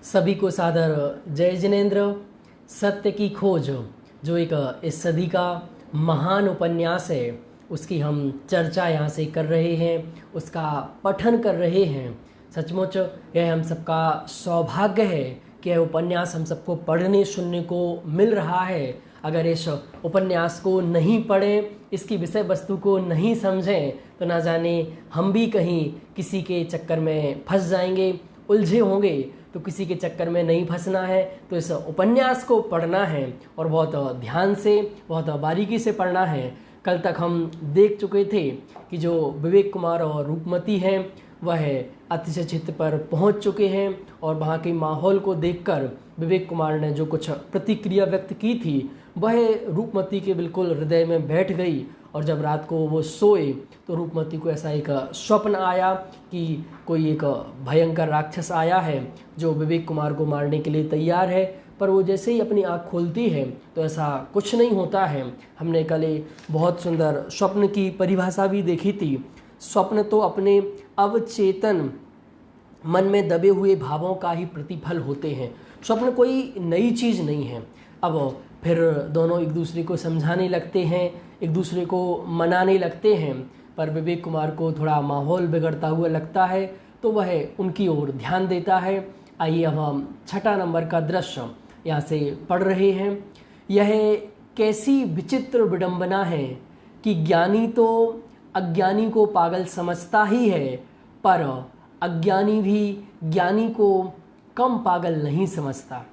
सभी को सादर जय जिनेंद्र। सत्य की खोज जो एक इस सदी का महान उपन्यास है, उसकी हम चर्चा यहाँ से कर रहे हैं, उसका पठन कर रहे हैं। सचमुच यह हम सबका सौभाग्य है कि यह उपन्यास हम सबको पढ़ने सुनने को मिल रहा है। अगर इस उपन्यास को नहीं पढ़ें, इसकी विषय वस्तु को नहीं समझें, तो ना जाने हम भी कहीं किसी के चक्कर में फंस जाएंगे, उलझे होंगे। तो किसी के चक्कर में नहीं फंसना है तो इस उपन्यास को पढ़ना है और बहुत ध्यान से, बहुत बारीकी से पढ़ना है। कल तक हम देख चुके थे कि जो विवेक कुमार और रूपमती हैं वह अतिशय चित्त पर पहुंच चुके हैं और वहाँ के माहौल को देखकर विवेक कुमार ने जो कुछ प्रतिक्रिया व्यक्त की थी वह रूपमती के बिल्कुल हृदय में बैठ गई। और जब रात को वो सोए तो रूपमती को ऐसा एक स्वप्न आया कि कोई एक भयंकर राक्षस आया है जो विवेक कुमार को मारने के लिए तैयार है। पर वो जैसे ही अपनी आँख खोलती है तो ऐसा कुछ नहीं होता है। हमने कल बहुत सुंदर स्वप्न की परिभाषा भी देखी थी। स्वप्न तो अपने अवचेतन मन में दबे हुए भावों का ही प्रतिफल होते हैं। स्वप्न कोई नई चीज़ नहीं है। अब फिर दोनों एक दूसरे को समझाने लगते हैं, एक दूसरे को मनाने लगते हैं, पर विवेक कुमार को थोड़ा माहौल बिगड़ता हुआ लगता है तो वह उनकी ओर ध्यान देता है। आइए अब हम 6 नंबर का दृश्य यहाँ से पढ़ रहे हैं। यह कैसी विचित्र विडंबना है कि ज्ञानी तो अज्ञानी को पागल समझता ही है, पर अज्ञानी भी ज्ञानी को कम पागल नहीं समझता।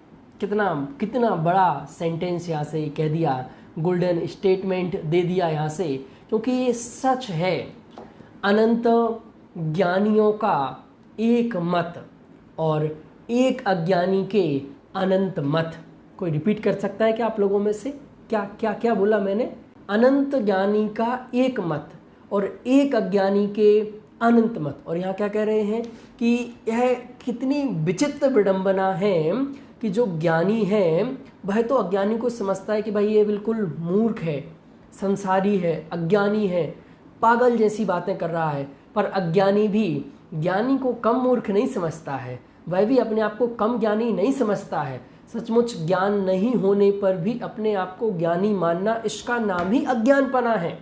कितना बड़ा सेंटेंस यहाँ से कह दिया, गोल्डन स्टेटमेंट दे दिया यहाँ से, क्योंकि ये सच है। अनंत ज्ञानियों का एक मत और एक अज्ञानी के अनंत मत। कोई रिपीट कर सकता है क्या आप लोगों में से? क्या क्या क्या बोला मैंने? अनंत ज्ञानी का एक मत और एक अज्ञानी के अनंत मत। और यहाँ क्या कह रहे हैं कि यह कितनी विचित्र विडंबना है कि जो ज्ञानी है वह तो अज्ञानी को समझता है कि भाई ये बिल्कुल मूर्ख है, संसारी है, अज्ञानी है, पागल जैसी बातें कर रहा है। पर अज्ञानी भी ज्ञानी को कम मूर्ख नहीं समझता है, वह भी अपने आप को कम ज्ञानी नहीं समझता है। सचमुच ज्ञान नहीं होने पर भी अपने आप को ज्ञानी मानना, इसका नाम ही अज्ञानपना है।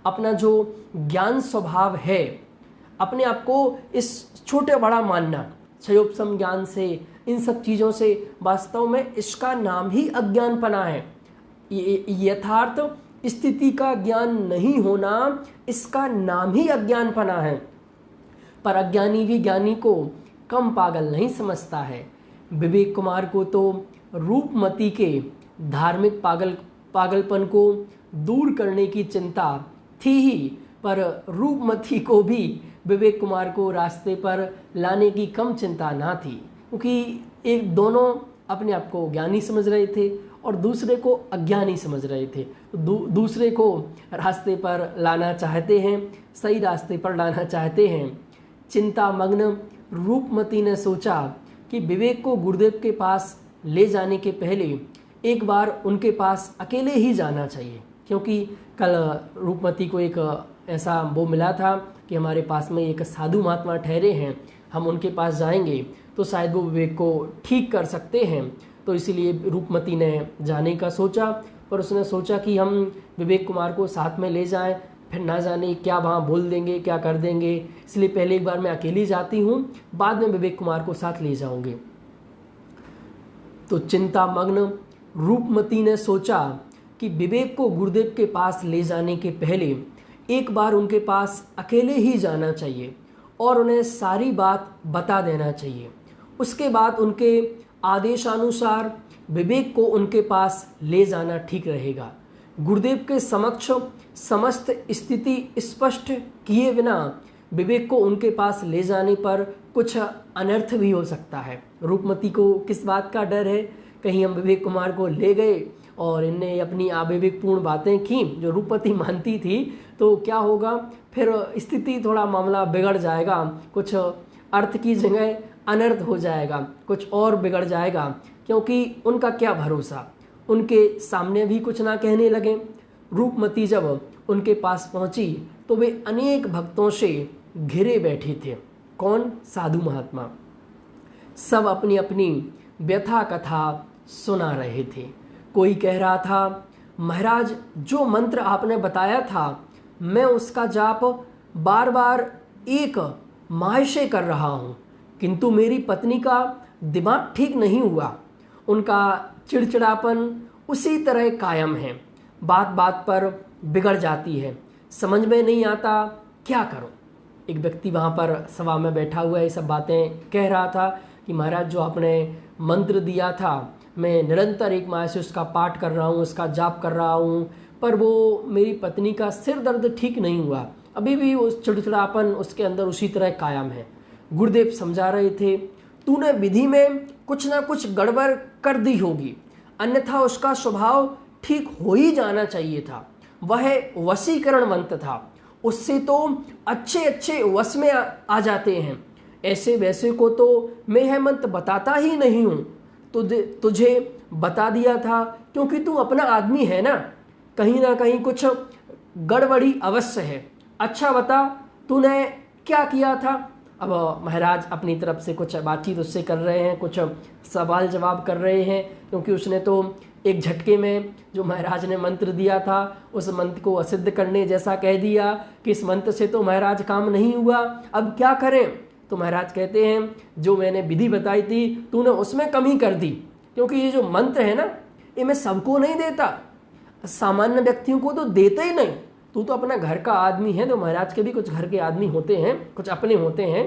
अपना जो ज्ञान स्वभाव है, अपने आप को इस छोटे बड़ा मानना, क्षयोपशम ज्ञान से, इन सब चीज़ों से, वास्तव में इसका नाम ही अज्ञानपना है। यथार्थ स्थिति का ज्ञान नहीं होना, इसका नाम ही अज्ञानपना है। पर अज्ञानी भी ज्ञानी को कम पागल नहीं समझता है। विवेक कुमार को तो रूपमती के धार्मिक पागलपन को दूर करने की चिंता थी ही, पर रूपमती को भी विवेक कुमार को रास्ते पर लाने की कम चिंता ना थी, क्योंकि एक दोनों अपने आप को ज्ञानी समझ रहे थे और दूसरे को अज्ञानी समझ रहे थे। तो दूसरे को रास्ते पर लाना चाहते हैं, सही रास्ते पर लाना चाहते हैं। चिंता मग्न रूपमती ने सोचा कि विवेक को गुरुदेव के पास ले जाने के पहले एक बार उनके पास अकेले ही जाना चाहिए, क्योंकि कल रूपमती को एक ऐसा वो मिला था कि हमारे पास में एक साधु महात्मा ठहरे हैं, हम उनके पास जाएंगे तो शायद वो विवेक को ठीक कर सकते हैं। तो इसीलिए रूपमती ने जाने का सोचा, पर उसने सोचा कि हम विवेक कुमार को साथ में ले जाएं, फिर ना जाने क्या वहाँ बोल देंगे, क्या कर देंगे, इसलिए पहले एक बार मैं अकेली जाती हूँ, बाद में विवेक कुमार को साथ ले जाऊँगी। तो चिंता मग्न रूपमती ने सोचा कि विवेक को गुरुदेव के पास ले जाने के पहले एक बार उनके पास अकेले ही जाना चाहिए और उन्हें सारी बात बता देना चाहिए। उसके बाद उनके आदेशानुसार विवेक को उनके पास ले जाना ठीक रहेगा। गुरुदेव के समक्ष समस्त स्थिति स्पष्ट किए बिना विवेक को उनके पास ले जाने पर कुछ अनर्थ भी हो सकता है। रूपमती को किस बात का डर है? कहीं हम विवेक कुमार को ले गए और इनने अपनी आवेगपूर्ण बातें की जो रूपमती मानती थी, तो क्या होगा? फिर स्थिति, थोड़ा मामला बिगड़ जाएगा, कुछ अर्थ की जगह अनर्थ हो जाएगा, कुछ और बिगड़ जाएगा, क्योंकि उनका क्या भरोसा, उनके सामने भी कुछ ना कहने लगे। रूपमती जब उनके पास पहुंची तो वे अनेक भक्तों से घिरे बैठे थे। कौन? साधु महात्मा। सब अपनी अपनी व्यथा कथा सुना रहे थे। कोई कह रहा था, महाराज जो मंत्र आपने बताया था मैं उसका जाप बार बार एक माह से कर रहा हूँ, किंतु मेरी पत्नी का दिमाग ठीक नहीं हुआ, उनका चिड़चिड़ापन उसी तरह कायम है, बात बात पर बिगड़ जाती है, समझ में नहीं आता क्या करूं। एक व्यक्ति वहाँ पर सभा में बैठा हुआ ये सब बातें कह रहा था कि महाराज जो आपने मंत्र दिया था मैं निरंतर एक माह से उसका पाठ कर रहा हूँ, उसका जाप कर रहा हूँ, पर वो मेरी पत्नी का सिर दर्द ठीक नहीं हुआ, अभी भी उस चिड़चिड़ापन उसके अंदर उसी तरह कायम है। गुरुदेव समझा रहे थे, तूने विधि में कुछ ना कुछ गड़बड़ कर दी होगी, अन्यथा उसका स्वभाव ठीक हो ही जाना चाहिए था। वह वशीकरण मंत्र था, उससे तो अच्छे अच्छे वश में आ जाते हैं, ऐसे वैसे को तो मैं यह मंत्र बताता ही नहीं हूँ, तुझे बता दिया था क्योंकि तू अपना आदमी है ना कहीं कुछ गड़बड़ी अवश्य है। अच्छा बता तूने क्या किया था। अब महाराज अपनी तरफ से कुछ बातचीत उससे कर रहे हैं, कुछ सवाल जवाब कर रहे हैं, क्योंकि उसने तो एक झटके में जो महाराज ने मंत्र दिया था उस मंत्र को असिद्ध करने जैसा कह दिया कि इस मंत्र से तो महाराज काम नहीं हुआ, अब क्या करें। तो महाराज कहते हैं जो मैंने विधि बताई थी तूने उसमें कमी कर दी, क्योंकि ये जो मंत्र है ना ये मैं सबको नहीं देता, सामान्य व्यक्तियों को तो देते ही नहीं, तू तो अपना घर का आदमी है, तो महाराज के भी कुछ घर के आदमी होते हैं, कुछ अपने होते हैं,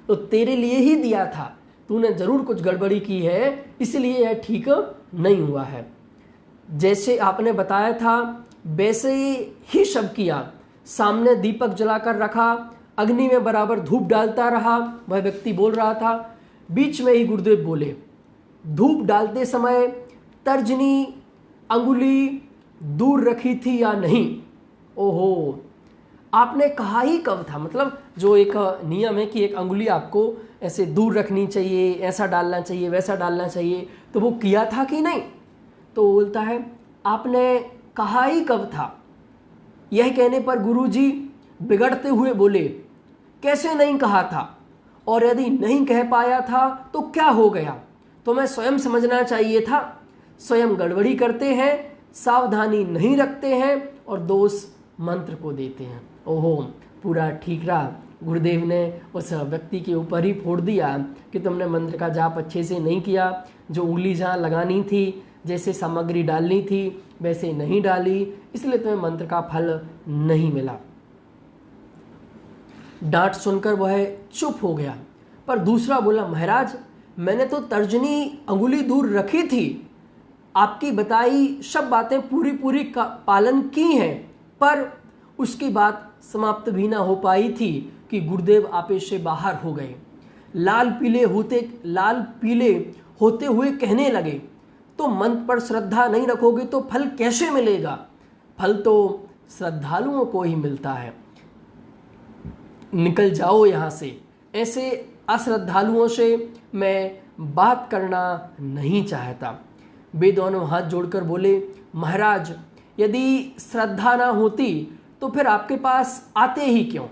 तो तेरे लिए ही दिया था, तूने जरूर कुछ गड़बड़ी की है इसलिए यह ठीक नहीं हुआ है। जैसे आपने बताया था वैसे ही सब किया, सामने दीपक जलाकर रखा, अग्नि में बराबर धूप डालता रहा। वह व्यक्ति बोल रहा था, बीच में ही गुरुदेव बोले, धूप डालते समय तर्जनी अंगुली दूर रखी थी या नहीं। ओहो, आपने कहा ही कब था, मतलब जो एक नियम है कि एक अंगुली आपको ऐसे दूर रखनी चाहिए, ऐसा डालना चाहिए, वैसा डालना चाहिए, तो वो किया था कि नहीं। तो बोलता है आपने कहा ही कब था। यह कहने पर गुरुजी बिगड़ते हुए बोले, कैसे नहीं कहा था, और यदि नहीं कह पाया था तो क्या हो गया, तो मैं स्वयं समझना चाहिए था। स्वयं गड़बड़ी करते हैं, सावधानी नहीं रखते हैं और दोष मंत्र को देते हैं। ओहो, पूरा ठीकरा गुरुदेव ने उस व्यक्ति के ऊपर ही फोड़ दिया कि तुमने मंत्र का जाप अच्छे से नहीं किया, जो उंगली जहाँ लगानी थी, जैसे सामग्री डालनी थी वैसे नहीं डाली, इसलिए तुम्हें मंत्र का फल नहीं मिला। डांट सुनकर वह चुप हो गया, पर दूसरा बोला, महाराज मैंने तो तर्जनी अंगुली दूर रखी थी, आपकी बताई सब बातें पूरी का पालन की हैं, पर उसकी बात समाप्त भी ना हो पाई थी कि गुरुदेव आपे से बाहर हो गए। लाल पीले होते हुए कहने लगे, तो मंत्र पर श्रद्धा नहीं रखोगे तो फल कैसे मिलेगा, फल तो श्रद्धालुओं को ही मिलता है, निकल जाओ यहाँ से। ऐसे अश्रद्धालुओं से मैं बात करना नहीं चाहता। वे दोनों हाथ जोड़कर बोले, महाराज यदि श्रद्धा ना होती तो फिर आपके पास आते ही क्यों।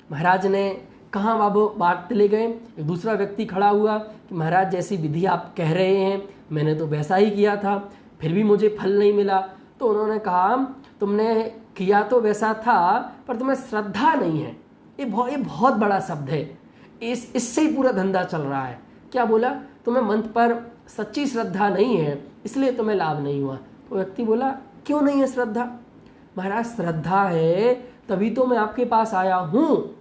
महाराज ने कहाँ बाबू बात ले गए। एक दूसरा व्यक्ति खड़ा हुआ कि महाराज जैसी विधि आप कह रहे हैं मैंने तो वैसा ही किया था, फिर भी मुझे फल नहीं मिला। तो उन्होंने कहा तुमने किया तो वैसा था पर तुम्हें श्रद्धा नहीं है। ये बहुत बड़ा शब्द है, इससे ही पूरा धंधा चल रहा है। क्या बोला, तुम्हें मंत्र पर सच्ची श्रद्धा नहीं है इसलिए तुम्हें लाभ नहीं हुआ। तो व्यक्ति बोला, क्यों नहीं है श्रद्धा। महाराज श्रद्धा है तभी तो मैं आपके पास आया हूँ।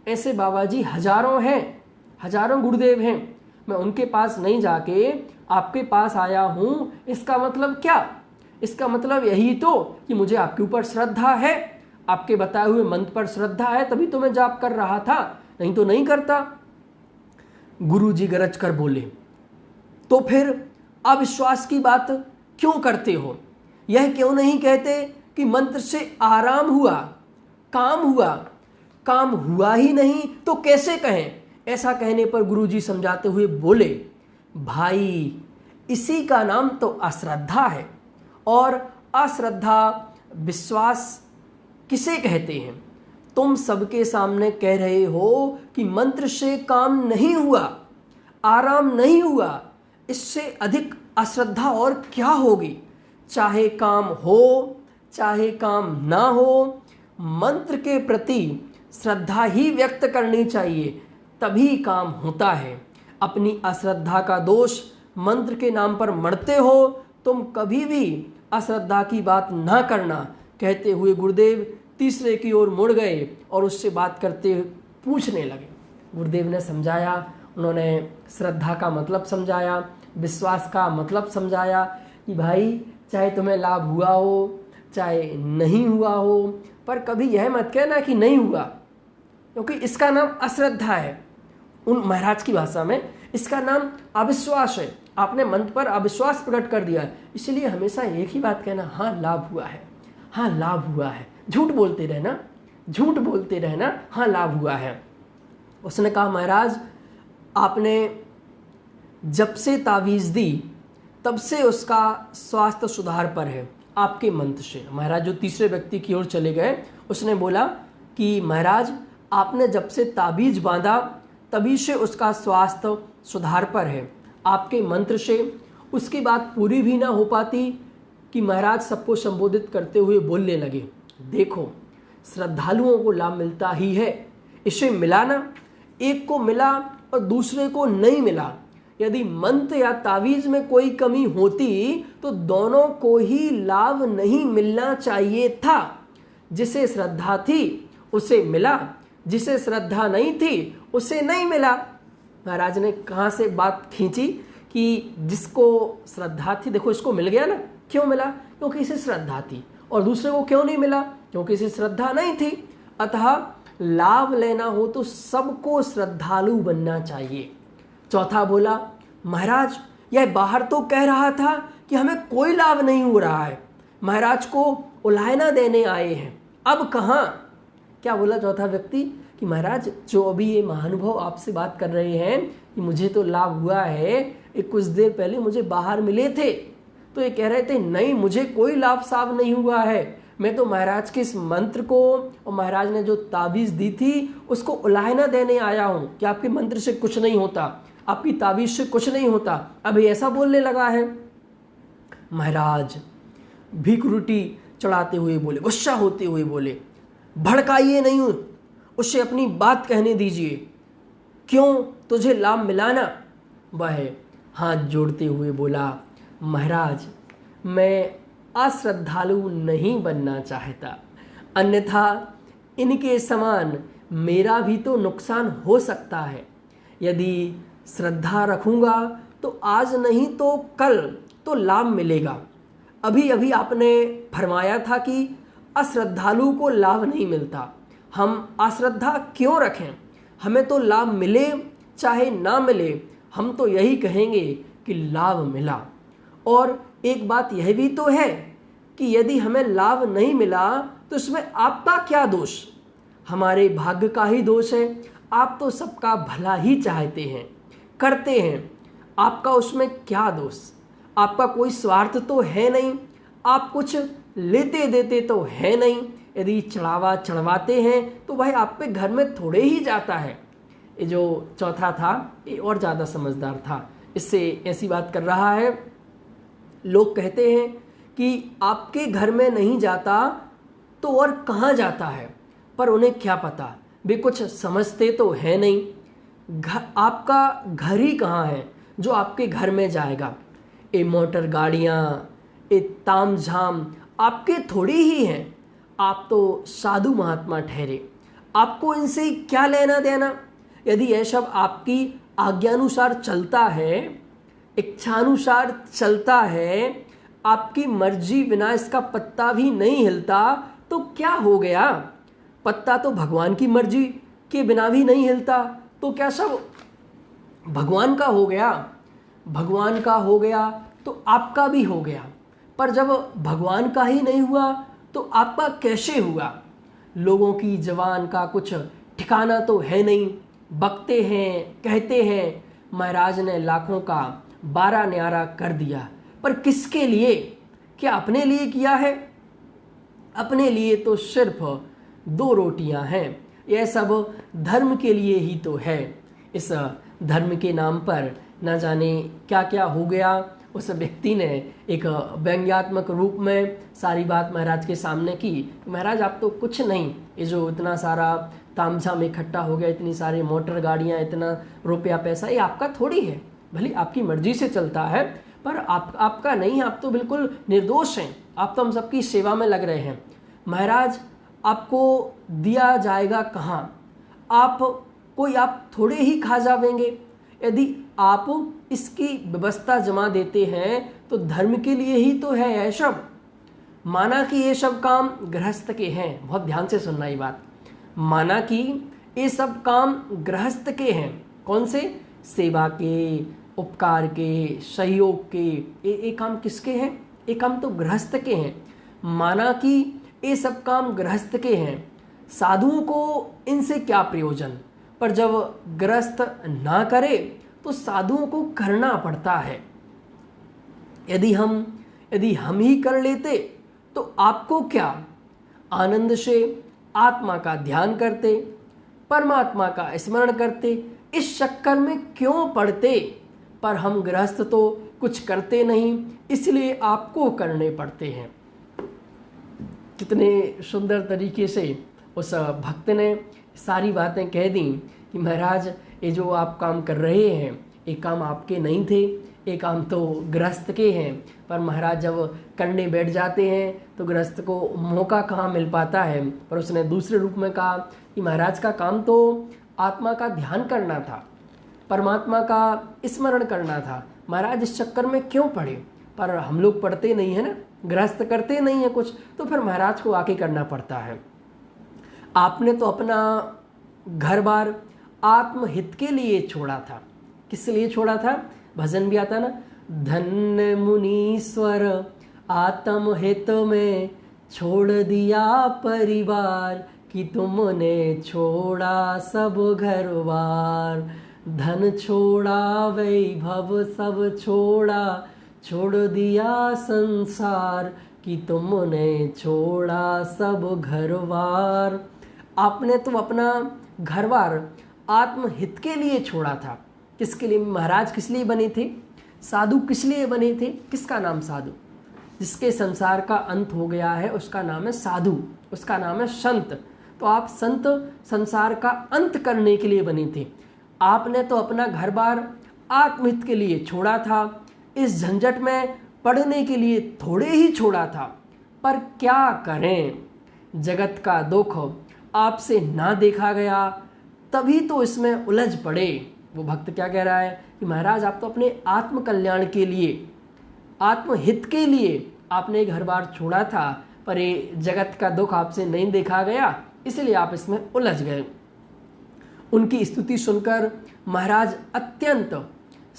ऐसे बाबा जी हजारों हैं, हजारों गुरुदेव हैं, मैं उनके पास नहीं जाके आपके पास आया हूँ। इसका मतलब क्या, इसका मतलब यही तो कि मुझे आपके ऊपर श्रद्धा है, आपके बताए हुए मंत्र पर श्रद्धा है, तभी तो मैं जाप कर रहा था, नहीं तो नहीं करता। गुरु जी गरज कर बोले, तो फिर अविश्वास की बात क्यों करते हो। यह क्यों नहीं कहते कि मंत्र से आराम हुआ, काम हुआ। काम हुआ ही नहीं तो कैसे कहें। ऐसा कहने पर गुरुजी समझाते हुए बोले, भाई इसी का नाम तो अश्रद्धा है, और अश्रद्धा विश्वास किसे कहते हैं। तुम सबके सामने कह रहे हो कि मंत्र से काम नहीं हुआ, आराम नहीं हुआ, इससे अधिक अश्रद्धा और क्या होगी। चाहे काम हो चाहे काम ना हो, मंत्र के प्रति श्रद्धा ही व्यक्त करनी चाहिए, तभी काम होता है। अपनी अश्रद्धा का दोष मंत्र के नाम पर मढ़ते हो, तुम कभी भी अश्रद्धा की बात ना करना। कहते हुए गुरुदेव तीसरे की ओर मुड़ गए और उससे बात करते पूछने लगे। गुरुदेव ने समझाया, उन्होंने श्रद्धा का मतलब समझाया, विश्वास का मतलब समझाया कि भाई चाहे तुम्हें लाभ हुआ हो चाहे नहीं हुआ हो, पर कभी यह मत कहना कि नहीं हुआ, क्योंकि इसका नाम अश्रद्धा है। उन महाराज की भाषा में इसका नाम अविश्वास है। आपने मंत्र पर अविश्वास प्रकट कर दिया है, इसलिए हमेशा एक ही बात कहना, हाँ लाभ हुआ है, हाँ लाभ हुआ है। झूठ बोलते रहना, झूठ बोलते रहना, हाँ लाभ हुआ है। उसने कहा महाराज आपने जब से तावीज़ दी तब से उसका स्वास्थ्य सुधार पर है आपके मंत्र से। महाराज जो तीसरे व्यक्ति की ओर चले गए, उसने बोला कि महाराज आपने जब से ताबीज बांधा तभी से उसका स्वास्थ्य सुधार पर है आपके मंत्र से। उसकी बात पूरी भी ना हो पाती कि महाराज सबको संबोधित करते हुए बोलने लगे, देखो श्रद्धालुओं को लाभ मिलता ही है, इसे मिला ना, एक को मिला और दूसरे को नहीं मिला। यदि मंत्र या तावीज में कोई कमी होती तो दोनों को ही लाभ नहीं मिलना चाहिए था। जिसे श्रद्धा थी उसे मिला, जिसे श्रद्धा नहीं थी उसे नहीं मिला। महाराज ने कहाँ से बात खींची कि जिसको श्रद्धा थी, देखो इसको मिल गया ना, क्यों मिला, क्योंकि इसे श्रद्धा थी, और दूसरे को क्यों नहीं मिला, क्योंकि इसे श्रद्धा नहीं थी। अतः लाभ लेना हो तो सबको श्रद्धालु बनना चाहिए। चौथा बोला, महाराज यह बाहर तो कह रहा था कि हमें कोई लाभ नहीं हो रहा है, महाराज को उलाहना देने आए हैं, अब कहाँ। क्या बोला चौथा व्यक्ति कि महाराज जो अभी ये महानुभाव आपसे बात कर रहे हैं कि मुझे तो लाभ हुआ है, एक कुछ देर पहले मुझे बाहर मिले थे तो ये कह रहे थे नहीं मुझे कोई लाभ साफ नहीं हुआ है, मैं तो महाराज के इस मंत्र को और महाराज ने जो ताबीज़ दी थी उसको उलाहना देने आया हूँ कि आपके मंत्र से कुछ नहीं होता, आपकी ताबीज़ से कुछ नहीं होता। अभी ऐसा बोलने लगा है। महाराज भीखरुटी चढ़ाते हुए बोले, गुस्सा होते हुए बोले, भड़काइए नहीं, उसे अपनी बात कहने दीजिए, क्यों तुझे लाभ मिलाना। वह हाथ जोड़ते हुए बोला, महाराज मैं अश्रद्धालु नहीं बनना चाहता, अन्यथा इनके समान मेरा भी तो नुकसान हो सकता है। यदि श्रद्धा रखूँगा तो आज नहीं तो कल तो लाभ मिलेगा। अभी अभी आपने फरमाया था कि अश्रद्धालु को लाभ नहीं मिलता, हम अश्रद्धा क्यों रखें, हमें तो लाभ मिले चाहे ना मिले, हम तो यही कहेंगे कि लाभ मिला। और एक बात यह भी तो है कि यदि हमें लाभ नहीं मिला तो इसमें आपका क्या दोष, हमारे भाग्य का ही दोष है। आप तो सबका भला ही चाहते हैं, करते हैं, आपका उसमें क्या दोष, आपका कोई स्वार्थ तो है नहीं, आप कुछ लेते देते तो है नहीं। यदि चढ़ावा चढ़वाते हैं तो भाई आप पे घर में थोड़े ही जाता है। ये जो चौथा था ये और ज़्यादा समझदार था, इससे ऐसी बात कर रहा है। लोग कहते हैं कि आपके घर में नहीं जाता तो और कहाँ जाता है, पर उन्हें क्या पता, वे कुछ समझते तो है नहीं। आपका घर ही कहाँ है जो आपके घर में जाएगा। ये मोटर गाड़ियाँ, ये ताम झाम आपके थोड़ी ही हैं। आप तो साधु महात्मा ठहरे, आपको इनसे क्या लेना देना। यदि यह सब आपकी आज्ञानुसार चलता है, इच्छानुसार चलता है, आपकी मर्जी बिना इसका पत्ता भी नहीं हिलता तो क्या हो गया। पत्ता तो भगवान की मर्जी के बिना भी नहीं हिलता, तो क्या सब भगवान का हो गया। भगवान का हो गया तो आपका भी हो गया, पर जब भगवान का ही नहीं हुआ तो आपका कैसे हुआ। लोगों की जबान का कुछ ठिकाना तो है नहीं, बकते हैं, कहते हैं महाराज ने लाखों का 12 न्यारा कर दिया, पर किसके लिए, क्या अपने लिए किया है। अपने लिए तो सिर्फ 2 रोटियां हैं, यह सब धर्म के लिए ही तो है। इस धर्म के नाम पर न जाने क्या क्या हो गया। उस व्यक्ति ने एक व्यंग्यात्मक रूप में सारी बात महाराज के सामने की। महाराज आप तो कुछ नहीं, ये जो इतना सारा तामझाम इकट्ठा हो गया, इतनी सारी मोटर गाड़ियाँ, इतना रुपया पैसा, ये आपका थोड़ी है। भले आपकी मर्जी से चलता है पर आपका नहीं, आप तो बिल्कुल निर्दोष हैं, आप तो हम सबकी सेवा में लग रहे हैं। महाराज आपको दिया जाएगा कहाँ? आप थोड़े ही खा जावेंगे। यदि आप इसकी व्यवस्था जमा देते हैं तो धर्म के लिए ही तो है यह सब। माना कि ये सब काम गृहस्थ के हैं, बहुत ध्यान से सुनना ये बात। माना कि ये सब काम गृहस्थ के हैं। कौन से? सेवा के, उपकार के, सहयोग के। ये काम किसके हैं? ये काम तो गृहस्थ के हैं। माना कि ये सब काम गृहस्थ के हैं, साधुओं को इनसे क्या प्रयोजन? पर जब गृहस्थ ना करे तो साधुओं को करना पड़ता है। यदि हम ही कर लेते तो आपको क्या? आनंद से आत्मा का ध्यान करते, परमात्मा का स्मरण करते, इस चक्कर में क्यों पड़ते? पर हम गृहस्थ तो कुछ करते नहीं, इसलिए आपको करने पड़ते हैं। कितने सुंदर तरीके से उस भक्त ने सारी बातें कह दी कि महाराज ये जो आप काम कर रहे हैं ये काम आपके नहीं थे, ये काम तो गृहस्थ के हैं। पर महाराज जब करने बैठ जाते हैं तो गृहस्थ को मौका कहाँ मिल पाता है। पर उसने दूसरे रूप में कहा कि महाराज का काम तो आत्मा का ध्यान करना था, परमात्मा का स्मरण करना था। महाराज इस चक्कर में क्यों पड़े? पर हम लोग पढ़ते नहीं है ना, गृहस्थ करते नहीं है कुछ, तो फिर महाराज को आके करना पड़ता है। आपने तो अपना घर बार आत्महित के लिए छोड़ा था। किस लिए छोड़ा था? भजन भी आता ना, धन्य मुनीश्वर आत्महित में छोड़ दिया परिवार, कि तुमने छोड़ा सब घर बार। धन छोड़ा वैभव सब छोड़ा, छोड़ दिया संसार, कि तुमने छोड़ा सब घर बार। आपने तो अपना घर बार आत्महित के लिए छोड़ा था। किसके लिए? महाराज किस लिए बने थे? साधु किस लिए बने थे? किसका नाम साधु? जिसके संसार का अंत हो गया है उसका नाम है साधु, उसका नाम है संत। तो आप संत संसार का अंत करने के लिए बने थे। आपने तो अपना घर बार आत्महित के लिए छोड़ा था, इस झंझट में पढ़ने के लिए थोड़े ही छोड़ा था। पर क्या करें, जगत का दुख आपसे ना देखा गया, तभी तो इसमें उलझ पड़े। वो भक्त क्या कह रहा है कि महाराज आप तो अपने आत्म कल्याण के लिए, आत्महित के लिए आपने घर बार छोड़ा था, पर ये जगत का दुख आपसे नहीं देखा गया, इसलिए आप इसमें उलझ गए। उनकी स्तुति सुनकर महाराज अत्यंत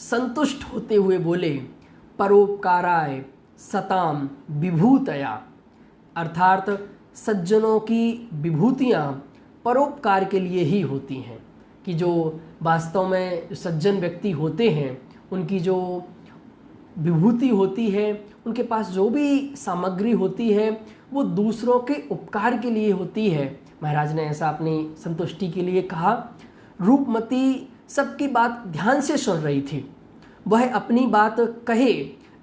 संतुष्ट होते हुए बोले, परोपकाराय सताम विभूतया। अर्थात सज्जनों की विभूतियाँ परोपकार के लिए ही होती हैं। कि जो वास्तव में सज्जन व्यक्ति होते हैं उनकी जो विभूति होती है, उनके पास जो भी सामग्री होती है वो दूसरों के उपकार के लिए होती है। महाराज ने ऐसा अपनी संतुष्टि के लिए कहा। रूपमती सबकी बात ध्यान से सुन रही थी। वह अपनी बात कहे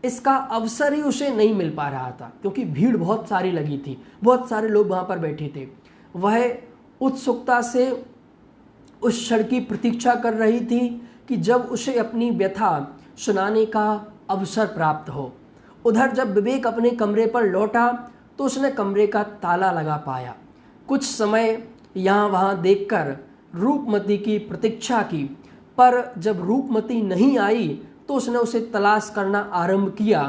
इसका अवसर ही उसे नहीं मिल पा रहा था, क्योंकि भीड़ बहुत सारी लगी थी, बहुत सारे लोग वहाँ पर बैठे थे। वह उत्सुकता से उस क्षण की प्रतीक्षा कर रही थी कि जब उसे अपनी व्यथा सुनाने का अवसर प्राप्त हो। उधर जब विवेक अपने कमरे पर लौटा तो उसने कमरे का ताला लगा पाया। कुछ समय यहाँ वहाँ देखकर रूपमती की प्रतीक्षा की, पर जब रूपमती नहीं आई तो उसने उसे तलाश करना आरंभ किया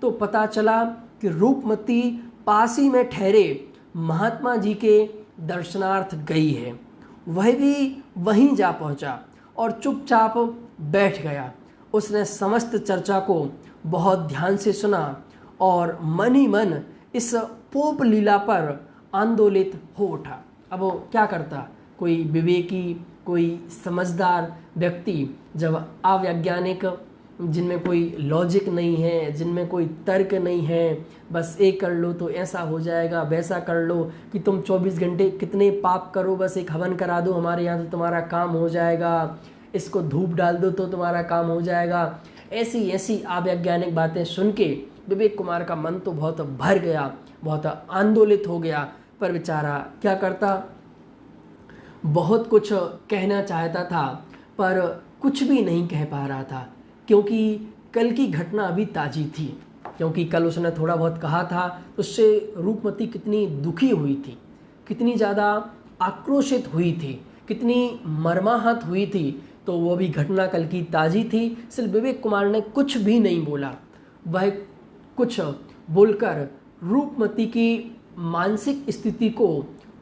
तो पता चला कि रूपमती पास ही में ठहरे महात्मा जी के दर्शनार्थ गई है। वह भी वहीं जा पहुंचा और चुपचाप बैठ गया। उसने समस्त चर्चा को बहुत ध्यान से सुना और मन ही मन इस पोप लीला पर आंदोलित हो उठा। अब वो क्या करता? कोई विवेकी, कोई समझदार व्यक्ति जब अवैज्ञानिक, जिनमें कोई लॉजिक नहीं है, जिनमें कोई तर्क नहीं है, बस एक कर लो तो ऐसा हो जाएगा, वैसा कर लो कि तुम 24 घंटे कितने पाप करो, बस एक हवन करा दो हमारे यहाँ तो तुम्हारा काम हो जाएगा, इसको धूप डाल दो तो तुम्हारा काम हो जाएगा। ऐसी ऐसी अवैज्ञानिक बातें सुन के विवेक कुमार का मन तो बहुत भर गया, बहुत आंदोलित हो गया। पर बेचारा क्या करता, बहुत कुछ कहना चाहता था पर कुछ भी नहीं कह पा रहा था, क्योंकि कल की घटना अभी ताज़ी थी। क्योंकि कल उसने थोड़ा बहुत कहा था तो उससे रूपमती कितनी दुखी हुई थी, कितनी ज़्यादा आक्रोशित हुई थी, कितनी मर्माहत हुई थी। तो वो भी घटना कल की ताज़ी थी। सिर्फ विवेक कुमार ने कुछ भी नहीं बोला। वह कुछ बोलकर रूपमती की मानसिक स्थिति को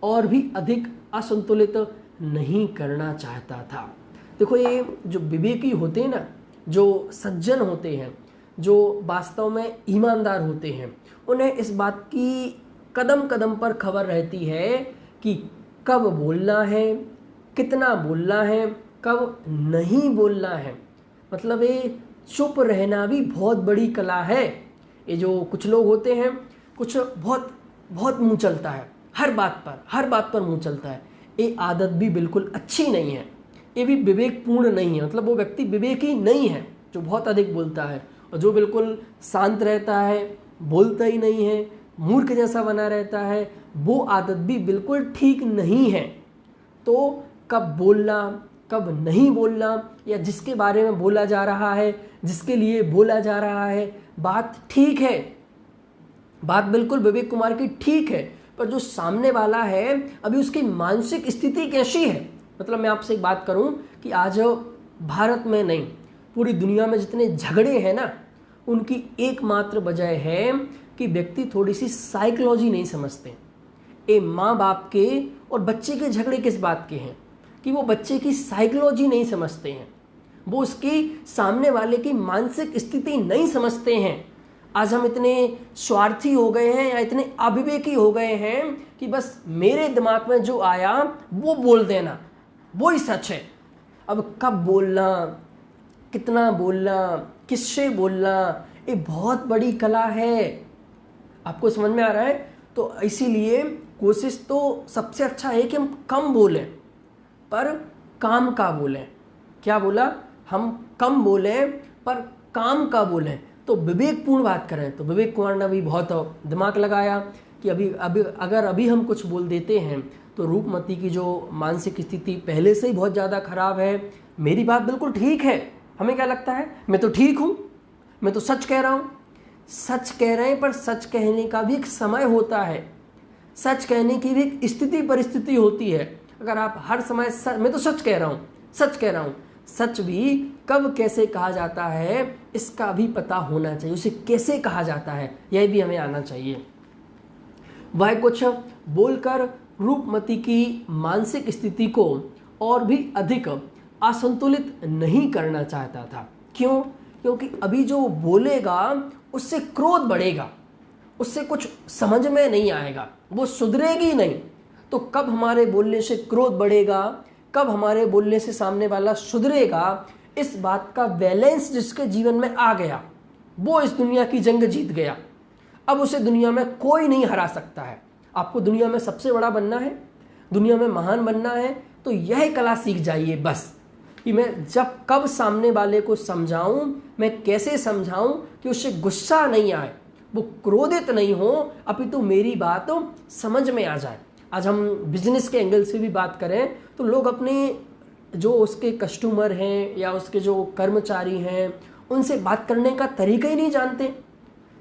और भी अधिक असंतुलित नहीं करना चाहता था। देखो, ये जो विवेकी होते हैं ना, जो सज्जन होते हैं, जो वास्तव में ईमानदार होते हैं, उन्हें इस बात की कदम कदम पर खबर रहती है कि कब बोलना है, कितना बोलना है, कब नहीं बोलना है। मतलब ये चुप रहना भी बहुत बड़ी कला है। ये जो कुछ लोग होते हैं, कुछ बहुत बहुत मुंह चलता है, हर बात पर मुंह चलता है। ये आदत भी बिल्कुल अच्छी नहीं है, ये भी विवेकपूर्ण नहीं है। मतलब वो व्यक्ति विवेकी नहीं है जो बहुत अधिक बोलता है, और जो बिल्कुल शांत रहता है, बोलता ही नहीं है, मूर्ख जैसा बना रहता है, वो आदत भी बिल्कुल ठीक नहीं है। तो कब बोलना, कब नहीं बोलना, या जिसके बारे में बोला जा रहा है, जिसके लिए बोला जा रहा है, बात ठीक है, बात बिल्कुल विवेक कुमार की ठीक है, पर जो सामने वाला है अभी उसकी मानसिक स्थिति कैसी है। मतलब मैं आपसे एक बात करूं कि आज भारत में नहीं, पूरी दुनिया में जितने झगड़े हैं ना, उनकी एकमात्र वजह है कि व्यक्ति थोड़ी सी साइकोलॉजी नहीं समझते। ये माँ बाप के और बच्चे के झगड़े किस बात के हैं कि वो बच्चे की साइकोलॉजी नहीं समझते हैं, वो उसकी सामने वाले की मानसिक स्थिति नहीं समझते हैं। आज हम इतने स्वार्थी हो गए हैं या इतने अविवेकी हो गए हैं कि बस मेरे दिमाग में जो आया वो बोल देना, वो ही सच है। अब कब बोलना, कितना बोलना, किससे बोलना, ये बहुत बड़ी कला है। आपको समझ में आ रहा है? तो इसीलिए कोशिश तो सबसे अच्छा है कि हम कम बोलें, पर काम का बोलें। क्या बोला? हम कम बोलें पर काम का बोलें, तो विवेकपूर्ण बात करें। तो विवेक कुमार ने भी बहुत दिमाग लगाया कि अभी हम कुछ बोल देते हैं तो रूपमती की जो मानसिक स्थिति पहले से ही बहुत ज़्यादा खराब है। मेरी बात बिल्कुल ठीक है, हमें क्या लगता है, मैं तो ठीक हूँ, मैं तो सच कह रहा हूँ। सच कह रहे हैं, पर सच कहने का भी एक समय होता है, सच कहने की भी एक स्थिति परिस्थिति होती है। अगर आप हर समय मैं तो सच कह रहा हूँ, सच कह रहा हूँ, सच भी कब कैसे कहा जाता है इसका भी पता होना चाहिए, उसे कैसे कहा जाता है यह भी हमें आना चाहिए। वह कुछ बोलकर रूपमती की मानसिक स्थिति को और भी अधिक असंतुलित नहीं करना चाहता था। क्यों? क्योंकि अभी जो बोलेगा उससे क्रोध बढ़ेगा, उससे कुछ समझ में नहीं आएगा, वो सुधरेगी नहीं। तो कब हमारे बोलने से क्रोध बढ़ेगा, कब हमारे बोलने से सामने वाला सुधरेगा, इस बात का बैलेंस जिसके जीवन में आ गया वो इस दुनिया की जंग जीत गया। अब उसे दुनिया में कोई नहीं हरा सकता है। आपको दुनिया में सबसे बड़ा बनना है, दुनिया में महान बनना है, तो यह कला सीख जाइए बस, कि मैं जब कब सामने वाले को समझाऊं, मैं कैसे समझाऊं कि उससे गुस्सा नहीं आए, वो क्रोधित नहीं हो, अपितु मेरी बात समझ में आ जाए। आज हम बिजनेस के एंगल से भी बात करें तो लोग अपने जो उसके कस्टमर हैं या उसके जो कर्मचारी हैं उनसे बात करने का तरीका ही नहीं जानते,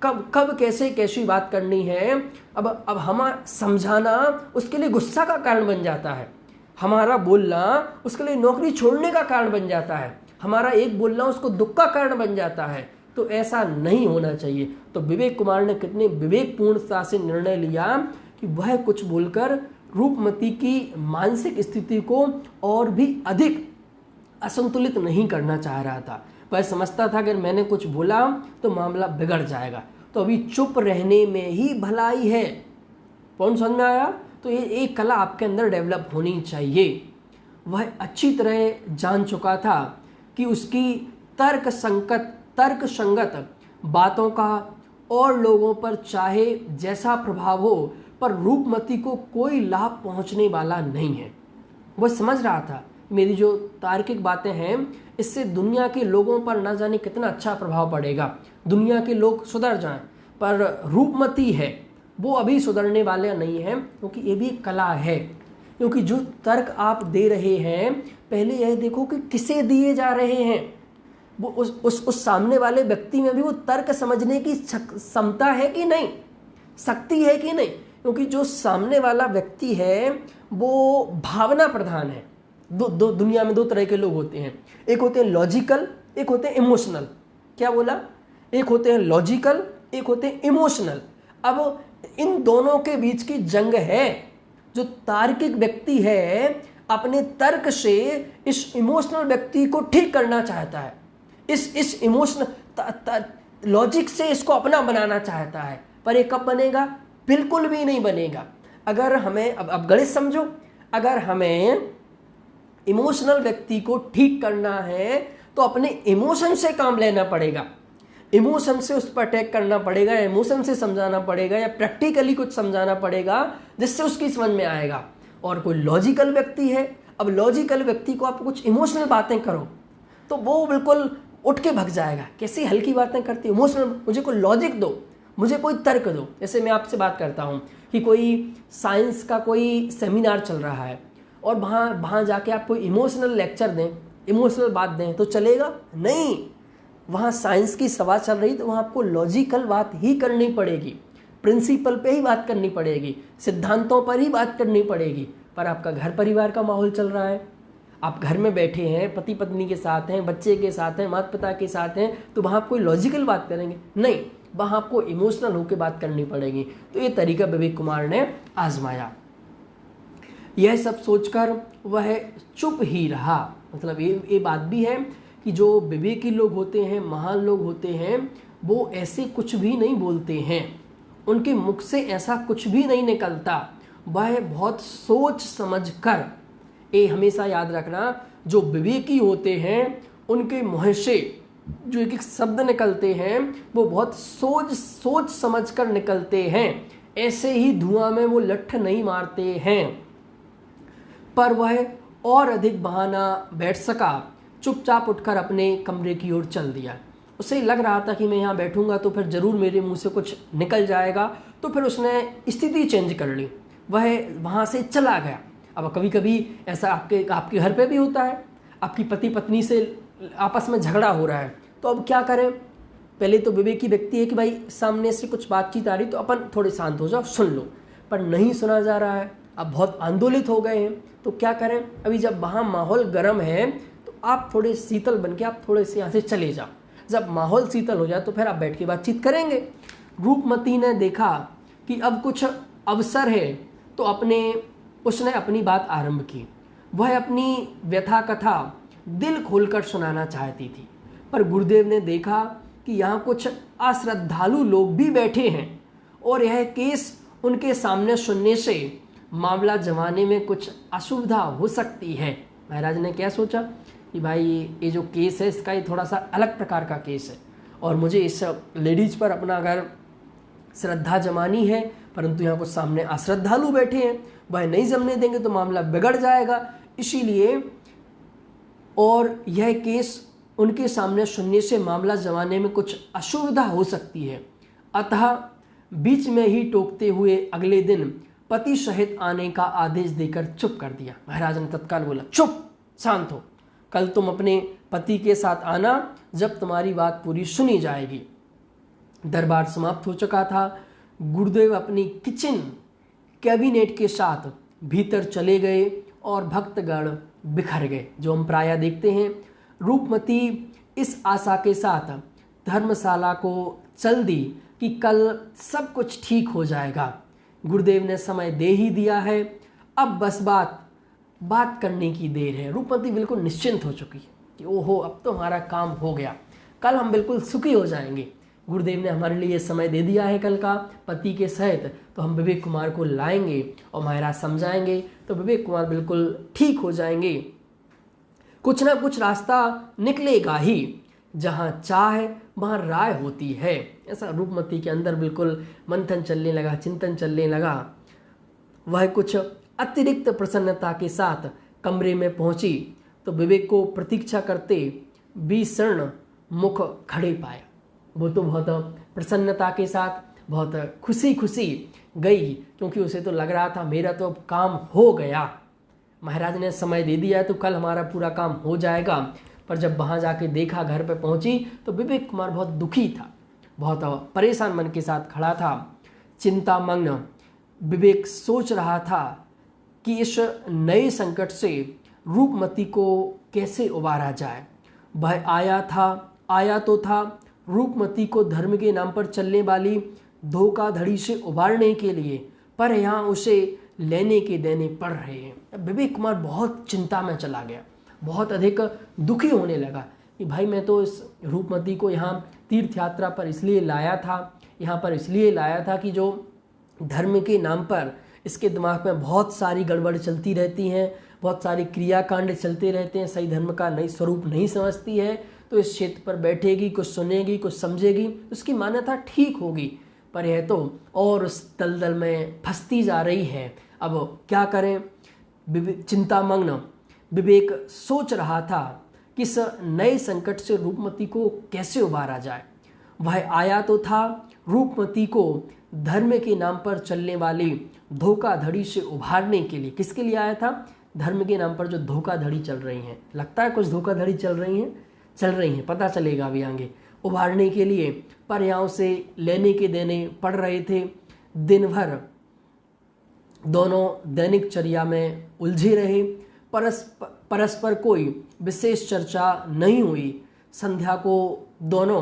कब कैसे कैसी बात करनी है। अब हमारा समझाना उसके लिए गुस्सा का कारण बन जाता है, हमारा बोलना उसके लिए नौकरी छोड़ने का कारण बन जाता है, हमारा एक बोलना उसको दुख का कारण बन जाता है। तो ऐसा नहीं होना चाहिए। तो विवेक कुमार ने कितने विवेकपूर्णता से निर्णय लिया कि वह कुछ बोलकर रूपमती की मानसिक स्थिति को और भी अधिक असंतुलित नहीं करना चाह रहा था। वह समझता था कि अगर मैंने कुछ बोला तो मामला बिगड़ जाएगा, तो अभी चुप रहने में ही भलाई है। पॉइंट समझ में आया? तो ये एक कला आपके अंदर डेवलप होनी चाहिए। वह अच्छी तरह जान चुका था कि उसकी तर्क संगत बातों का और लोगों पर चाहे जैसा प्रभाव हो, पर रूपमती को कोई लाभ पहुंचने वाला नहीं है। वह समझ रहा था मेरी जो तार्किक बातें हैं इससे दुनिया के लोगों पर ना जाने कितना अच्छा प्रभाव पड़ेगा, दुनिया के लोग सुधर जाएं। पर रूपमती है वो अभी सुधरने वाले नहीं हैं, क्योंकि ये भी कला है। क्योंकि जो तर्क आप दे रहे हैं, पहले यह देखो कि किसे दिए जा रहे हैं। वो उस सामने वाले व्यक्ति में भी वो तर्क समझने की क्षमता है कि नहीं, शक्ति है कि नहीं। क्योंकि जो सामने वाला व्यक्ति है वो भावना प्रधान है। दुनिया में दो तरह के लोग होते हैं, एक होते हैं लॉजिकल, एक होते हैं इमोशनल। क्या बोला? एक होते हैं लॉजिकल, एक होते हैं इमोशनल। अब इन दोनों के बीच की जंग है। जो तार्किक व्यक्ति है अपने तर्क से इस इमोशनल व्यक्ति को ठीक करना चाहता है, इस इमोशनल लॉजिक से इसको अपना बनाना चाहता है। पर ये कब बनेगा? बिल्कुल भी नहीं बनेगा। अगर हमें अब गणित समझो, अगर हमें इमोशनल व्यक्ति को ठीक करना है तो अपने इमोशन से काम लेना पड़ेगा, इमोशन से उस पर अटैक करना पड़ेगा, इमोशन से समझाना पड़ेगा, या प्रैक्टिकली कुछ समझाना पड़ेगा जिससे उसकी समझ में आएगा। और कोई लॉजिकल व्यक्ति है, अब लॉजिकल व्यक्ति को आप कुछ इमोशनल बातें करो तो वो बिल्कुल उठ के भग जाएगा। कैसी हल्की बातें करती, इमोशनल, मुझे कोई लॉजिक दो, मुझे कोई तर्क दो। जैसे मैं आपसे बात करता हूँ कि कोई साइंस का कोई सेमिनार चल रहा है और वहाँ जाके आप कोई इमोशनल लेक्चर दें, इमोशनल बात दें तो चलेगा? नहीं। वहाँ साइंस की सभा चल रही तो वहाँ आपको लॉजिकल बात ही करनी पड़ेगी, प्रिंसिपल पे ही बात करनी पड़ेगी, सिद्धांतों पर ही बात करनी पड़ेगी। पर आपका घर परिवार का माहौल चल रहा है, आप घर में बैठे हैं, पति पत्नी के साथ हैं, बच्चे के साथ हैं, माता पिता के साथ हैं, तो वहाँ आप कोई लॉजिकल बात करेंगे? नहीं, वहाँ आपको इमोशनल होकर बात करनी पड़ेगी। तो ये तरीका विवेक कुमार ने आजमाया। यह सब सोचकर वह चुप ही रहा। मतलब ये बात भी है कि जो विवेकी लोग होते हैं, महान लोग होते हैं, वो ऐसे कुछ भी नहीं बोलते हैं, उनके मुख से ऐसा कुछ भी नहीं निकलता। वह बहुत सोच समझ कर, ये हमेशा याद रखना, जो विवेकी होते हैं उनके मुँह से जो एक एक शब्द निकलते हैं वो बहुत सोच समझ कर निकलते हैं। ऐसे ही धुआं में वो लठ नहीं मारते हैं। पर वह और अधिक बहाना बैठ सका, चुपचाप उठकर अपने कमरे की ओर चल दिया। उसे लग रहा था कि मैं यहाँ बैठूंगा तो फिर ज़रूर मेरे मुंह से कुछ निकल जाएगा, तो फिर उसने स्थिति चेंज कर ली, वह वहाँ से चला गया। अब कभी कभी ऐसा आपके घर पे भी होता है, आपकी पति पत्नी से आपस में झगड़ा हो रहा है, तो अब क्या करें? पहले तो विवेकी व्यक्ति है कि भाई सामने से कुछ बातचीत आ रही तो अपन थोड़े शांत हो जाओ, सुन लो। पर नहीं सुना जा रहा है, अब बहुत आंदोलित हो गए हैं, तो क्या करें? अभी जब वहाँ माहौल गर्म है तो आप थोड़े शीतल बन के आप थोड़े से यहाँ से चले जाओ। जब माहौल शीतल हो जाए तो फिर आप बैठ के बातचीत करेंगे। रूपमती ने देखा कि अब कुछ अवसर है तो उसने अपनी बात आरंभ की। वह अपनी व्यथा कथा दिल खोलकर सुनाना चाहती थी, पर गुरुदेव ने देखा कि यहाँ कुछ अश्रद्धालु लोग भी बैठे हैं और यह केस उनके सामने सुनने से मामला जमाने में कुछ असुविधा हो सकती है। महाराज ने क्या सोचा कि भाई ये जो केस है इसका ये थोड़ा सा अलग प्रकार का केस है और मुझे इस लेडीज़ पर अपना अगर श्रद्धा जमानी है, परंतु यहाँ कुछ सामने अश्रद्धालु बैठे हैं, वह नहीं जमने देंगे तो मामला बिगड़ जाएगा। इसीलिए और यह केस उनके सामने सुनने से मामला जमाने में कुछ असुविधा हो सकती है। अतः बीच में ही टोकते हुए अगले दिन पति सहित आने का आदेश देकर चुप कर दिया। महाराज ने तत्काल बोला, चुप, शांत हो, कल तुम अपने पति के साथ आना जब तुम्हारी बात पूरी सुनी जाएगी। दरबार समाप्त हो चुका था। गुरुदेव अपनी किचन कैबिनेट के साथ भीतर चले गए और भक्तगण बिखर गए, जो हम प्रायः देखते हैं। रूपमती इस आशा के साथ धर्मशाला को चल दी कि कल सब कुछ ठीक हो जाएगा। गुरुदेव ने समय दे ही दिया है, अब बस बात करने की देर है। रूपमती बिल्कुल निश्चिंत हो चुकी है कि ओहो अब तो हमारा काम हो गया, कल हम बिल्कुल सुखी हो जाएंगे। गुरुदेव ने हमारे लिए समय दे दिया है कल का पति के सहित, तो हम विवेक कुमार को लाएंगे और महाराज समझाएंगे तो विवेक कुमार बिल्कुल ठीक हो जाएंगे। कुछ ना कुछ रास्ता निकलेगा ही, जहाँ चाह वहाँ राय होती है। ऐसा रूपमती के अंदर बिल्कुल मंथन चलने लगा, चिंतन चलने लगा। वह कुछ अतिरिक्त प्रसन्नता के साथ कमरे में पहुंची तो विवेक को प्रतीक्षा करते विषण मुख खड़े पाया। वो तो बहुत प्रसन्नता के साथ, बहुत खुशी खुशी गई, क्योंकि उसे तो लग रहा था मेरा तो अब काम हो गया, महाराज ने समय दे दिया तो कल हमारा पूरा काम हो जाएगा। पर जब वहाँ जाके देखा, घर पे पहुँची, तो विवेक कुमार बहुत दुखी था, बहुत परेशान मन के साथ खड़ा था। चिंतामग्न विवेक सोच रहा था कि इस नए संकट से रूपमती को कैसे उबारा जाए। वह आया तो था रूपमती को धर्म के नाम पर चलने वाली धोखाधड़ी से उबारने के लिए, पर यहाँ उसे लेने के देने पड़ रहे हैं। विवेक कुमार बहुत चिंता में चला गया, बहुत अधिक दुखी होने लगा कि भाई मैं तो इस रूपमती को यहाँ तीर्थ यात्रा पर इसलिए लाया था, यहाँ पर इसलिए लाया था कि जो धर्म के नाम पर इसके दिमाग में बहुत सारी गड़बड़ चलती रहती हैं, बहुत सारी क्रियाकांड चलते रहते हैं, सही धर्म का नई स्वरूप नहीं समझती है, तो इस क्षेत्र पर बैठेगी, कुछ सुनेगी, कुछ समझेगी, उसकी मान्यता ठीक होगी, पर यह तो और उस दलदल में फंसती जा रही है। अब क्या करें? चिंतामग्न विवेक सोच रहा था कि इस नए संकट से रूपमती को कैसे उबारा जाए। वह आया तो था रूपमती को धर्म के नाम पर चलने वाली धोखाधड़ी से उभारने के लिए। किसके लिए आया था? धर्म के नाम पर जो धोखाधड़ी चल रही हैं, लगता है कुछ धोखाधड़ी चल रही हैं, पता चलेगा अभी आगे, उभारने के लिए। पर यहाँ उसे लेने के देने पड़ रहे थे। दिन भर दोनों दैनिक चर्या में उलझे रहे, परस्पर कोई विशेष चर्चा नहीं हुई। संध्या को दोनों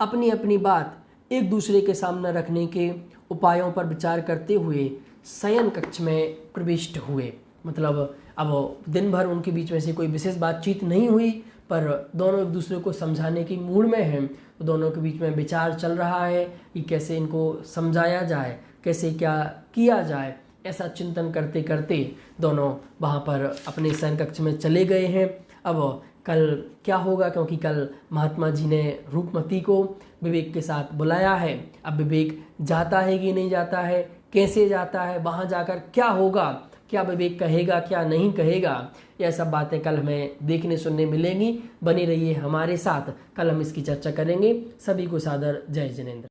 अपनी अपनी बात एक दूसरे के सामने रखने के उपायों पर विचार करते हुए शयन कक्ष में प्रविष्ट हुए। मतलब अब दिन भर उनके बीच में से कोई विशेष बातचीत नहीं हुई, पर दोनों एक दूसरे को समझाने की मूड में हैं। तो दोनों के बीच में विचार चल रहा है कि कैसे इनको समझाया जाए, कैसे क्या किया जाए। ऐसा चिंतन करते करते दोनों वहाँ पर अपने शयन कक्ष में चले गए हैं। अब कल क्या होगा, क्योंकि कल महात्मा जी ने रूपमती को विवेक के साथ बुलाया है। अब विवेक जाता है कि नहीं जाता है, कैसे जाता है, वहाँ जाकर क्या होगा, क्या विवेक कहेगा, क्या नहीं कहेगा, यह सब बातें कल हमें देखने सुनने मिलेंगी। बनी रहिए हमारे साथ, कल हम इसकी चर्चा करेंगे। सभी को सादर जय जिनेंद्र।